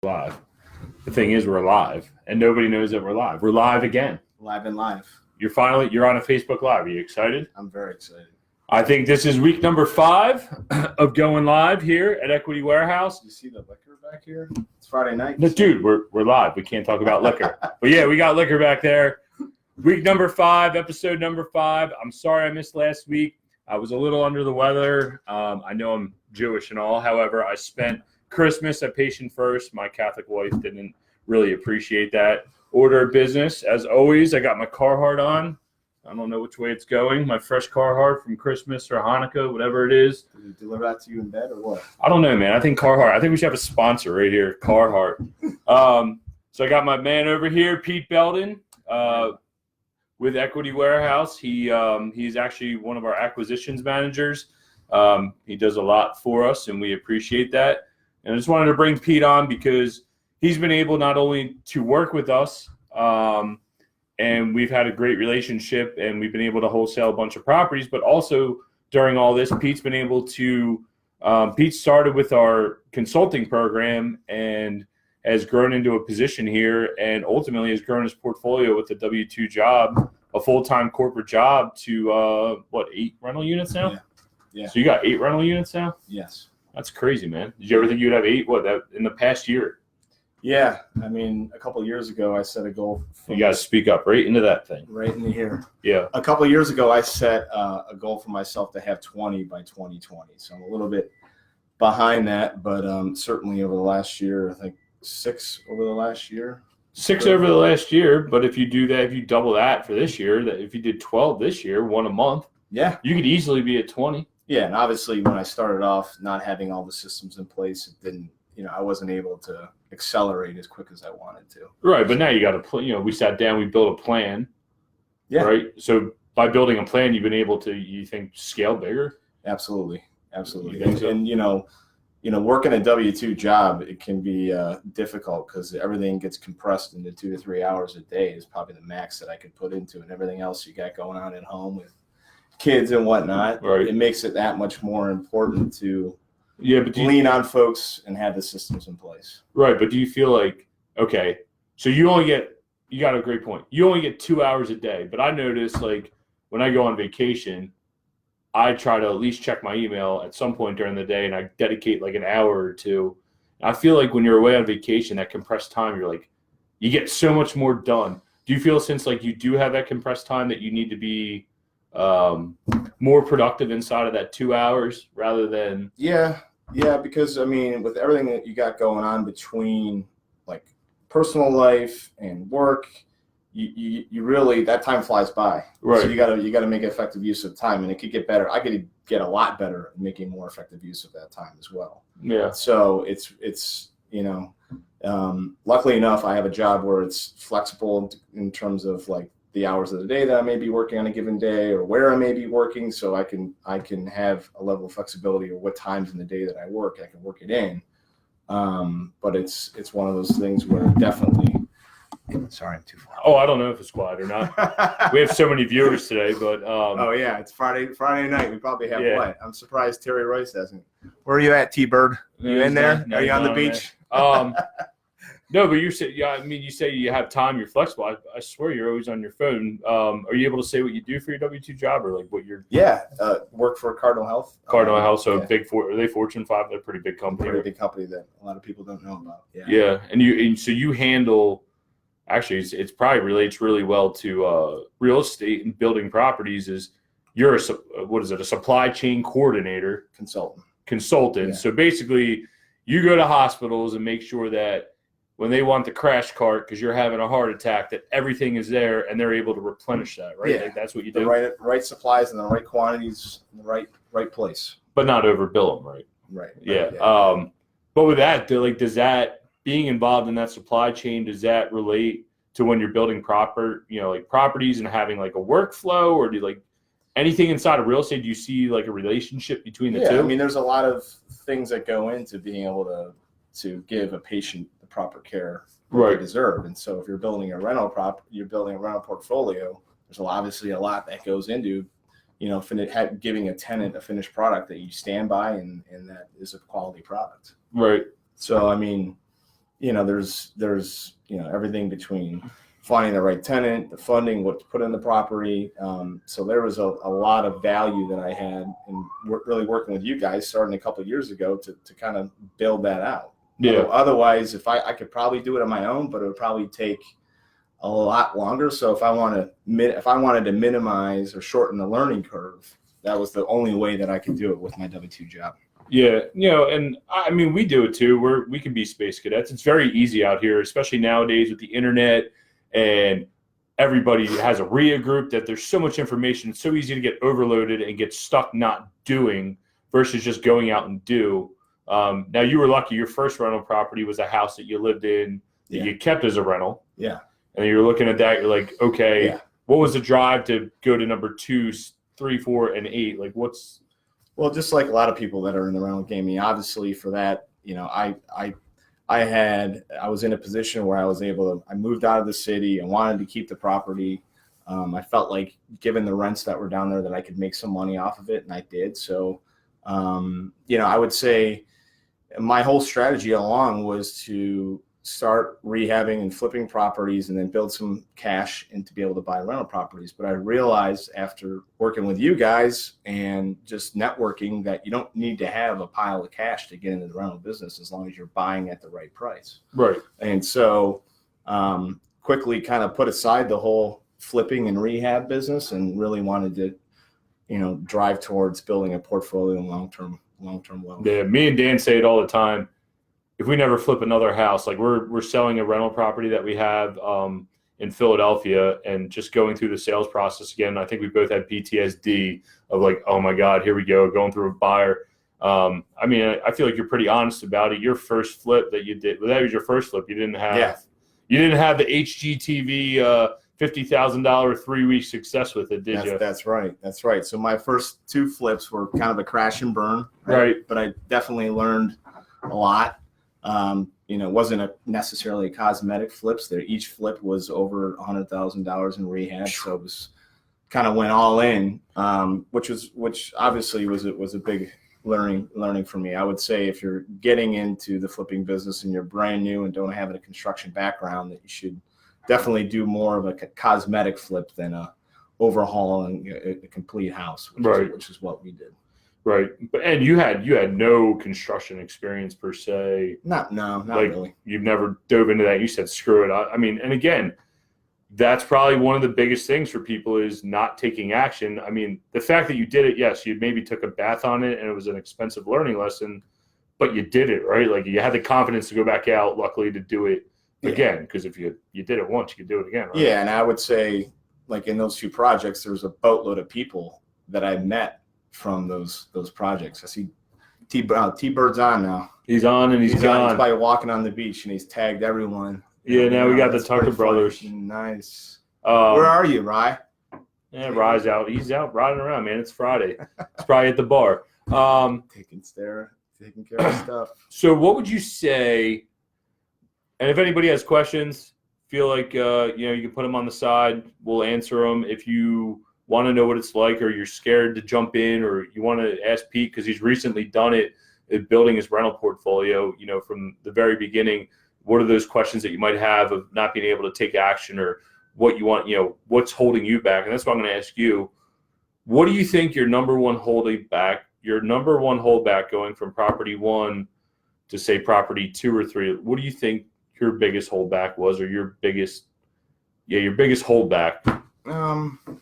Live. The thing is, we're live, and nobody knows that we're live. We're live again. Live and live. You're on a Facebook Live. Are you excited? I'm very excited. I think this is week number 5 of going live here at Equity Warehouse. You see the liquor back here? It's Friday night. No, dude, we're live. We can't talk about liquor. But yeah, we got liquor back there. Week number 5, episode number 5. I'm sorry I missed last week. I was a little under the weather. I know I'm Jewish and all. However, I spent Christmas at Patient First. My Catholic wife didn't really appreciate that order of business. As always, I got my Carhartt on. I don't know which way it's going. My fresh Carhartt from Christmas or Hanukkah, whatever it is. Did he deliver that to you in bed or what? I don't know, man. I think Carhartt. I think we should have a sponsor right here, Carhartt. So I got my man over here, Pete Belden, with Equity Warehouse. He's actually one of our acquisitions managers. He does a lot for us, and we appreciate that. And I just wanted to bring Pete on because he's been able not only to work with us, and we've had a great relationship, and we've been able to wholesale a bunch of properties, but also during all this, Pete's been able to Pete started with our consulting program and has grown into a position here and ultimately has grown his portfolio with a W-2 job, a full-time corporate job to, 8 rental units now? Yeah. So you got 8 rental units now? Yes. That's crazy, man. Did you ever think you'd have 8? In the past year? Yeah. I mean, a couple of years ago, I set a goal. You got to speak up right into that thing. Right into here. Yeah. A couple of years ago, I set a goal for myself to have 20 by 2020. So I'm a little bit behind that, but certainly over the last year, I think 6 over the last year. 6 over the last year, but if you do that, if you double that for this year, that if you did 12 this year, 1 a month, yeah, you could easily be at 20. Yeah, and obviously when I started off not having all the systems in place, it didn't, I wasn't able to accelerate as quick as I wanted to. Right, but now you got to, we sat down, we built a plan. Yeah. Right. So by building a plan, you've been able to, you think, scale bigger? Absolutely. Absolutely. And working a W-2 job, it can be difficult because everything gets compressed into 2 to 3 hours a day is probably the max that I could put into, and everything else you got going on at home with kids and whatnot. Right. It makes it that much more important to lean on folks and have the systems in place. Right. But do you feel like, okay, so you got a great point. You only get 2 hours a day, but I notice like when I go on vacation, I try to at least check my email at some point during the day, and I dedicate like an hour or two. I feel like when you're away on vacation, that compressed time, you get so much more done. Do you feel since like you do have that compressed time that you need to be more productive inside of that 2 hours rather than? Yeah, because I mean, with everything that you got going on between like personal life and work, you really, that time flies by. Right. So you gotta make effective use of time, and it could get better. I could get a lot better at making more effective use of that time as well. Yeah. So it's luckily enough, I have a job where it's flexible in terms of like the hours of the day that I may be working on a given day or where I may be working. So I can have a level of flexibility of what times in the day that I work can work it in. But it's one of those things where definitely. Sorry, I'm too far. Oh, I don't know if it's quiet or not. We have so many viewers today, but oh yeah, it's Friday night. We probably have what? I'm surprised Terry Royce hasn't. Where are you at, T-Bird? You in there? Are you on the beach? No, but you say, you say you have time, you're flexible. I swear you're always on your phone. Are you able to say what you do for your W-2 job or like what you're? Yeah, work for Cardinal Health. Cardinal Health, so are they Fortune 5? They're a pretty big company. Pretty big company that a lot of people don't know about. Yeah, and so you handle. Actually, it probably relates really well to real estate and building properties. Is you're a supply chain coordinator, consultant. Yeah. So basically, you go to hospitals and make sure that when they want the crash cart because you're having a heart attack, that everything is there and they're able to replenish that, right? Yeah. Like that's what you do. The right supplies in the right quantities, in the right place. But not overbill them, right? Right. Yeah. But with that, does that being involved in that supply chain, does that relate to when you're building properties and having like a workflow, or do like anything inside of real estate? Do you see like a relationship between the two? I mean, there's a lot of things that go into being able to give a patient the proper care they deserve. And so if you're building a rental portfolio, there's obviously a lot that goes into, giving a tenant a finished product that you stand by and that is a quality product. Right. So, I mean, there's everything between finding the right tenant, the funding, what to put in the property. So there was a lot of value that I had in really working with you guys starting a couple of years ago to kind of build that out. Yeah. Otherwise, if I could probably do it on my own, but it would probably take a lot longer. So if I wanted to minimize or shorten the learning curve, that was the only way that I could do it with my W-2 job. Yeah, and I mean, we do it too. We can be space cadets. It's very easy out here, especially nowadays with the internet, and everybody has a RIA group that there's so much information. It's so easy to get overloaded and get stuck not doing versus just going out and do. Now, you were lucky. Your first rental property was a house that you lived in that you kept as a rental. Yeah. And you're looking at that, you're like, okay, what was the drive to go to number 2, 3, 4, and 8? Like, what's... Well, just like a lot of people that are in the rental game, obviously for that, I was in a position where I moved out of the city. I wanted to keep the property. I felt like given the rents that were down there that I could make some money off of it, and I did. So, I would say my whole strategy along was to start rehabbing and flipping properties and then build some cash and to be able to buy rental properties. But I realized after working with you guys and just networking that you don't need to have a pile of cash to get into the rental business as long as you're buying at the right price. Right. And so quickly kind of put aside the whole flipping and rehab business and really wanted to, drive towards building a portfolio and long-term wealth. Yeah, me and Dan say it all the time. If we never flip another house, like we're selling a rental property that we have in Philadelphia, and just going through the sales process again, I think we both had PTSD of like, oh my God, here we go, going through a buyer. I mean, I feel like you're pretty honest about it. Your first flip that you did, that was your first flip. You didn't have the HGTV $50,000 3-week success with it, did you? That's right. That's right. So my first 2 flips were kind of a crash and burn, right? But I definitely learned a lot. It wasn't necessarily a cosmetic flips there. Each flip was over $100,000 in rehab. So it was kind of went all in, which obviously was a big learning for me. I would say if you're getting into the flipping business and you're brand new and don't have a construction background, that you should definitely do more of a cosmetic flip than a overhauling a complete house, which is what we did. Right, and you had no construction experience per se. Not like, really. You've never dove into that. You said screw it. I mean, and again, that's probably one of the biggest things for people is not taking action. I mean, the fact that you did it, yes, you maybe took a bath on it, and it was an expensive learning lesson, but you did it, right? Like you had the confidence to go back out, luckily, to do it again. Because if you did it once, you could do it again, right? Yeah, and I would say, like in those 2 projects, there was a boatload of people that I met from those projects. I see T-Bird's on now. He's on and he's gone. He's probably walking on the beach and he's tagged everyone. Yeah, now we got the Tucker brothers. Nice. Where are you, Rye? Yeah, Rye's out. He's out riding around, man. It's Friday. He's probably at the bar. Taking care of stuff. So what would you say, and if anybody has questions, feel like you can put them on the side. We'll answer them. If you want to know what it's like, or you're scared to jump in, or you want to ask Pete because he's recently done it, building his rental portfolio, from the very beginning, what are those questions that you might have of not being able to take action, or what you want, what's holding you back? And that's what I'm going to ask you. What do you think your number one holdback going from property 1 to say property 2 or 3? What do you think your biggest holdback was, or your biggest holdback?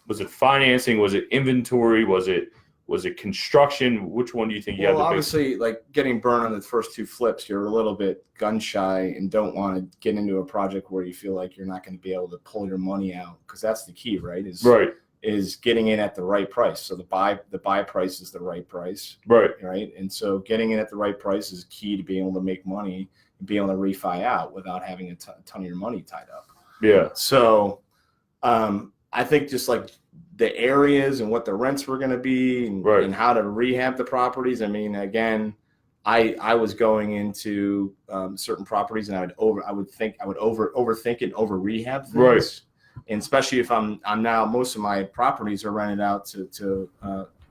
Was it financing? Was it inventory? Was it construction? Which one do you think you had the biggest? Obviously, like getting burned on the first 2 flips, you're a little bit gun shy and don't want to get into a project where you feel like you're not going to be able to pull your money out, because that's the key, right? Is getting in at the right price. So the buy price is the right price, right? And so getting in at the right price is key to being able to make money and be able to refi out without having a ton of your money tied up. Yeah. So I think just like the areas and what the rents were going to be and how to rehab the properties. I mean, again, I was going into certain properties and I would overthink and over rehab things. Right. And especially if I'm now, most of my properties are rented out to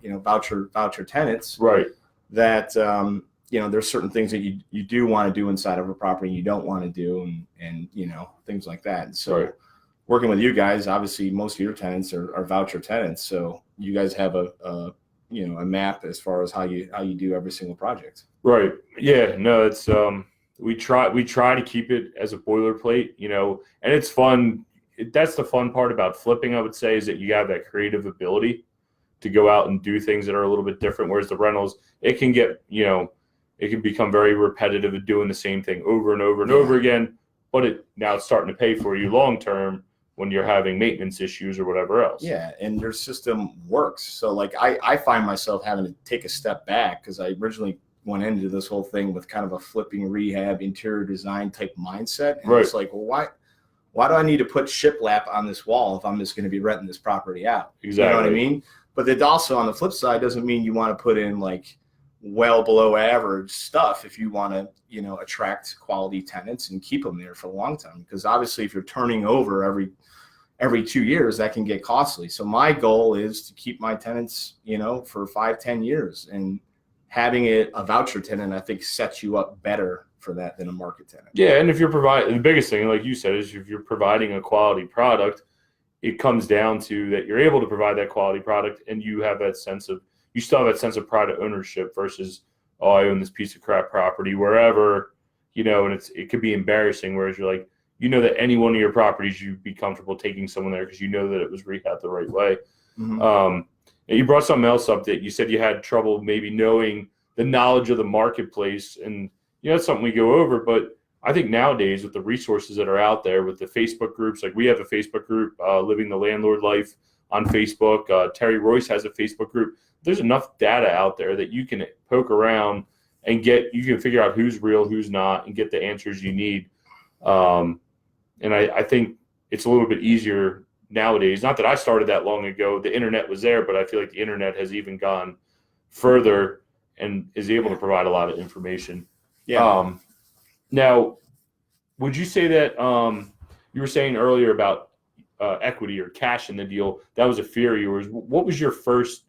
voucher tenants. Right. That there's certain things that you do want to do inside of a property you don't want to do, and things like that. And so Right. working with you guys, obviously most of your tenants are voucher tenants, so you guys have a map as far as how you do every single project. Right. Yeah. No, it's we try to keep it as a boilerplate, and it's fun. That's the fun part about flipping, I would say, is that you have that creative ability to go out and do things that are a little bit different. Whereas the rentals, it can get, it can become very repetitive of doing the same thing over and over and over again. But now it's starting to pay for you long term when you're having maintenance issues or whatever else. Yeah, and your system works. So like I find myself having to take a step back because I originally went into this whole thing with kind of a flipping rehab interior design type mindset. And it's like, well, why do I need to put shiplap on this wall if I'm just going to be renting this property out? Exactly. You know what I mean? But it also, on the flip side, doesn't mean you want to put in like well below average stuff if you want to, attract quality tenants and keep them there for a long time. Because obviously, if you're turning over every 2 years, that can get costly. So my goal is to keep my tenants, for 5-10 years, and having it a voucher tenant, I think, sets you up better for that than a market tenant. Yeah, and if you're providing, the biggest thing, like you said, is if you're providing a quality product, it comes down to that you're able to provide that quality product, and you have that sense of, you still have that sense of pride of ownership versus, oh, I own this piece of crap property wherever, and it could be embarrassing. Whereas you're like, that any one of your properties, you'd be comfortable taking someone there because you know that it was rehabbed the right way. Mm-hmm. And you brought something else up that you said you had trouble maybe knowing the knowledge of the marketplace, and that's something we go over. But I think nowadays with the resources that are out there, with the Facebook groups, like we have a Facebook group, Living the Landlord Life on Facebook. Terry Royce has a Facebook group. There's enough data out there that you can poke around and you can figure out who's real, who's not, and get the answers you need. And I think it's a little bit easier nowadays. Not that I started that long ago. The internet was there, but I feel like the internet has even gone further and is able to provide a lot of information. Yeah. Now, would you say that you were saying earlier about equity or cash in the deal? That was a fear of yours. What was your first?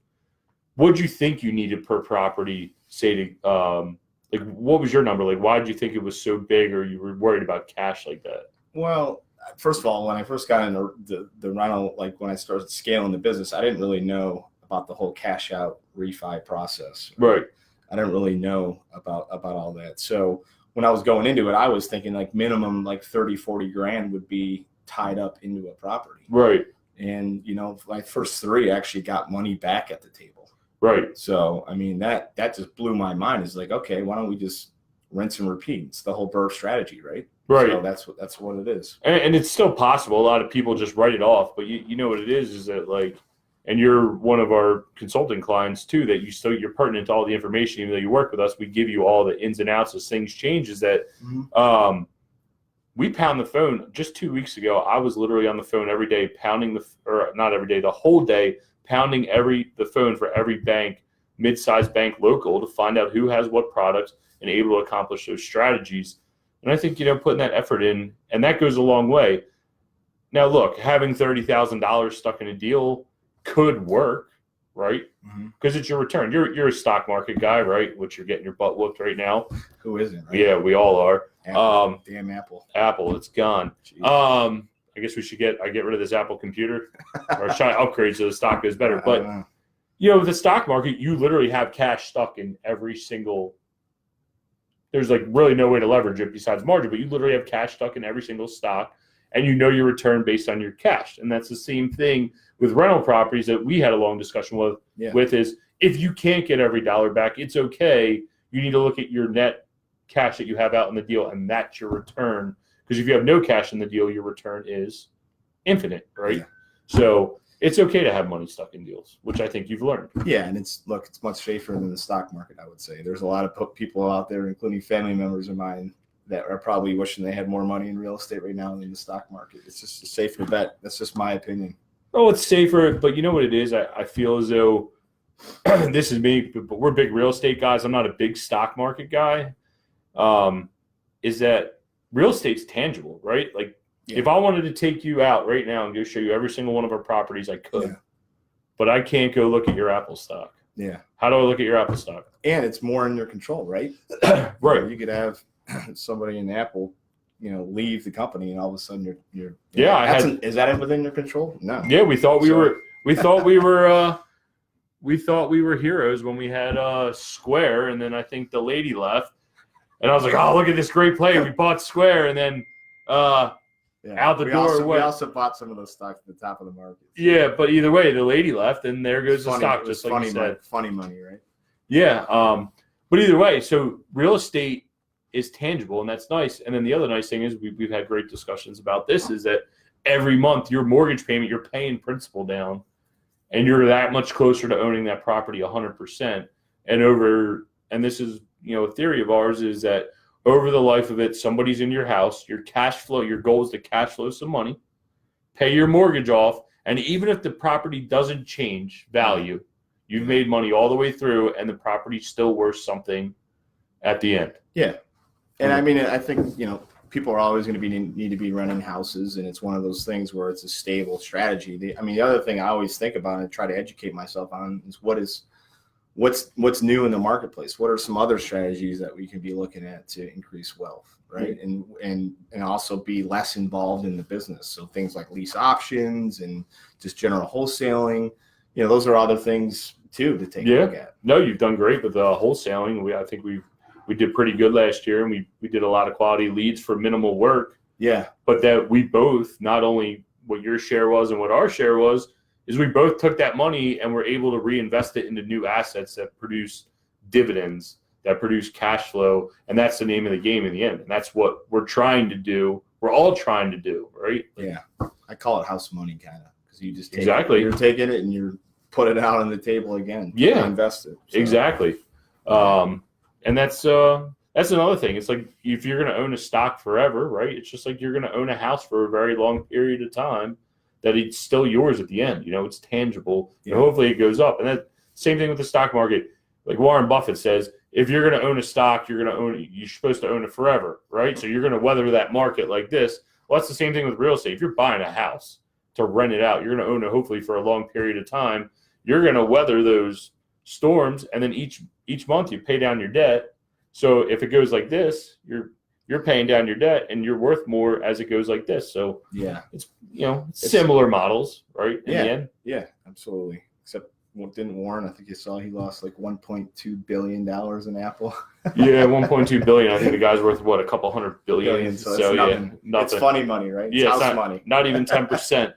What did you think you needed per property? Say to what was your number? Like, why did you think it was so big, or you were worried about cash like that? Well, first of all, when I first got into the rental, like when I started scaling the business, I didn't really know about the whole cash out refi process. Right. I didn't really know about all that. So when I was going into it, I was thinking like minimum like 30-40 grand would be tied up into a property. Right. And, my first 3 actually got money back at the table. Right. So, I mean, that just blew my mind. It's like, okay, why don't we just rinse and repeat? It's the whole BRRRR strategy, right? Right. So that's what it is. And it's still possible. A lot of people just write it off, but you know what it is that like, and you're one of our consulting clients too, that you're pertinent to all the information. Even though you work with us, we give you all the ins and outs as things change. Is that we pound the phone. Just 2 weeks ago, I was literally on the phone every day, not every day, the whole day, pounding the phone for every bank, mid-sized bank, local, to find out who has what products and able to accomplish those strategies. And I think putting that effort in, and that goes a long way. Now, look, having $30,000 stuck in a deal could work, right? Because it's your return. You're a stock market guy, right? Which you're getting your butt whooped right now. Who isn't? Right? Yeah, we all are. Apple. Damn Apple. Apple, it's gone. Jeez. I guess we should get rid of this Apple computer, or try to upgrade so the stock goes better. But the stock market, you literally have cash stuck in every single. There's like really no way to leverage it besides margin, but you literally have cash stuck in every single stock, and your return based on your cash. And that's the same thing with rental properties that we had a long discussion with is if you can't get every dollar back, it's okay. You need to look at your net cash that you have out in the deal, and that's your return. Because if you have no cash in the deal, your return is infinite, right? Yeah. So it's okay to have money stuck in deals, which I think you've learned. Yeah, and it's much safer than the stock market, I would say. There's a lot of people out there, including family members of mine, that are probably wishing they had more money in real estate right now than in the stock market. It's just a safer bet. That's just my opinion. Oh, it's safer, but you know what it is? I feel as though this is me, but we're big real estate guys. I'm not a big stock market guy. Is that real estate's tangible, right? Like, if I wanted to take you out right now and go show you every single one of our properties, I could. Yeah. But I can't go look at your Apple stock. Yeah. How do I look at your Apple stock? And it's more in your control, right? Right. You could have somebody in Apple, leave the company, and all of a sudden you're Yeah, is that within your control? No. Yeah, we thought we were heroes when we had Square, and then I think the lady left, and I was like, oh, look at this great play. We bought Square, and then out the door. We also bought some of those stocks at the top of the market. So. Yeah, but either way, the lady left, and there goes the stock, just like you said. Funny money, right? Yeah, but either way, so real estate is tangible, and that's nice. And then the other nice thing is we've had great discussions about this, is that every month your mortgage payment, you're paying principal down, and you're that much closer to owning that property 100%. And this is, a theory of ours, is that over the life of it, somebody's in your house, your goal is to cash flow some money, pay your mortgage off, and even if the property doesn't change value, you've made money all the way through, and the property's still worth something at the end. Yeah. And I mean, I think, people are always going to need to be running houses, and it's one of those things where it's a stable strategy. The other thing I always think about and try to educate myself on is what's new in the marketplace. What are some other strategies that we can be looking at to increase wealth, right? And also be less involved in the business. So things like lease options and just general wholesaling, those are other things too to take a look at. No, you've done great with wholesaling. I think we did pretty good last year, and we did a lot of quality leads for minimal work. Yeah. But that we both, not only what your share was and what our share was, is we both took that money and were able to reinvest it into new assets that produce dividends, that produce cash flow. And that's the name of the game in the end. And that's what we're trying to do. We're all trying to do, right? Yeah. I call it house money, kind of, because you just you're taking it and you're put it out on the table again. Yeah. Invest it. So. Exactly. And that's another thing. It's like if you're going to own a stock forever, right? It's just like you're going to own a house for a very long period of time, that it's still yours at the end. It's tangible. Yeah. Hopefully it goes up. And that same thing with the stock market. Like Warren Buffett says, if you're going to own a stock, you're supposed to own it forever, right? So you're going to weather that market like this. Well, that's the same thing with real estate. If you're buying a house to rent it out, you're going to own it hopefully for a long period of time. You're going to weather those storms, and then each month you pay down your debt. So if it goes like this, you're paying down your debt, and you're worth more as it goes like this. So yeah, it's similar models, right? In the end. Yeah, absolutely. Except didn't Warren? I think you saw he lost like $1.2 billion in Apple. Yeah, 1.2 billion. I think the guy's worth a couple $100 billion. So it's nothing. It's funny money, right? It's house money. Not even 10%.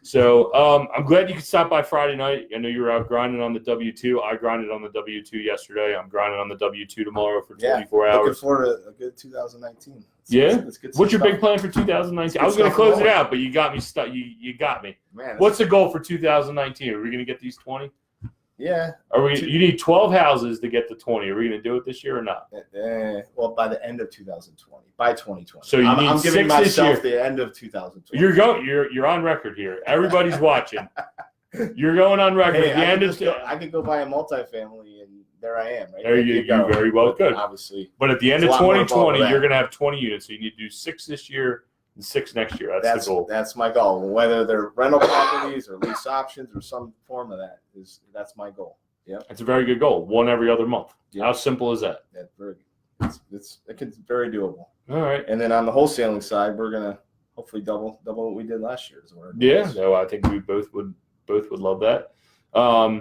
So I'm glad you could stop by Friday night. I know you were out grinding on the W-2. I grinded on the W-2 yesterday. I'm grinding on the W-2 tomorrow for 24 hours. Looking forward to a good 2019. Let's get What's your big plan for 2019? I was going to close it out, but you got me stuck. You got me. Man, what's the goal for 2019? Are we going to get these 20? Yeah. You need 12 houses to get to 20. Are we going to do it this year or not? Well, by the end of 2020, by 2020. So I'm giving myself the end of 2020. You're on record here. Everybody's watching. You're going on record. Hey, I could go buy a multifamily, and there I am. Right? There you very well could. Obviously. But at the end of 2020, you're going to have 20 units. So you need to do 6 this year and 6 next year. That's the goal. That's my goal. Whether they're rental properties or lease options or some form of that's my goal. Yeah, that's a very good goal. 1 every other month. Yep. How simple is that? That's very good. It's very doable. All right. And then on the wholesaling side, we're gonna hopefully double what we did last year. So I think we both would love that. All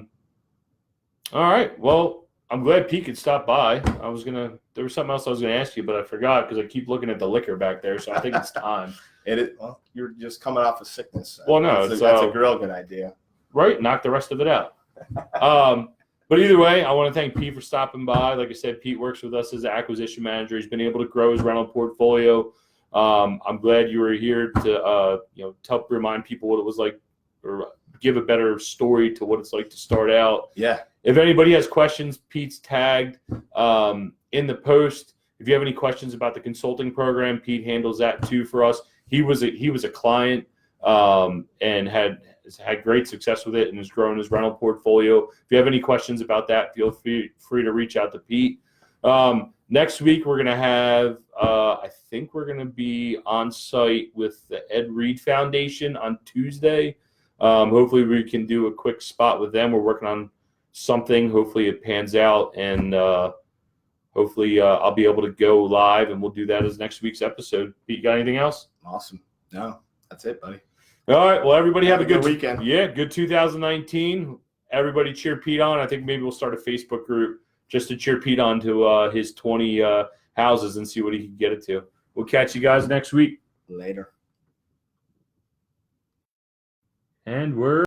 right. Well, I'm glad Pete could stop by. There was something else I was gonna ask you, but I forgot because I keep looking at the liquor back there. So I think it's time. Well, you're just coming off of sickness. Well, no, that's a real good idea. Right. Knock the rest of it out. But either way, I want to thank Pete for stopping by. Like I said, Pete works with us as an acquisition manager. He's been able to grow his rental portfolio. I'm glad you were here to help remind people what it was like, or give a better story to what it's like to start out. Yeah. If anybody has questions, Pete's tagged in the post. If you have any questions about the consulting program, Pete handles that too for us. He was a client and had great success with it and has grown his rental portfolio. If you have any questions about that, feel free to reach out to Pete. Next week, we're going to have, I think we're going to be on site with the Ed Reed Foundation on Tuesday. Hopefully we can do a quick spot with them. We're working on something. Hopefully it pans out, and hopefully I'll be able to go live, and we'll do that as next week's episode. Pete, you got anything else? Awesome. No, that's it, buddy. All right. Well, everybody have a good weekend. Yeah, good 2019. Everybody cheer Pete on. I think maybe we'll start a Facebook group just to cheer Pete on to his 20 houses and see what he can get it to. We'll catch you guys next week. Later. And we're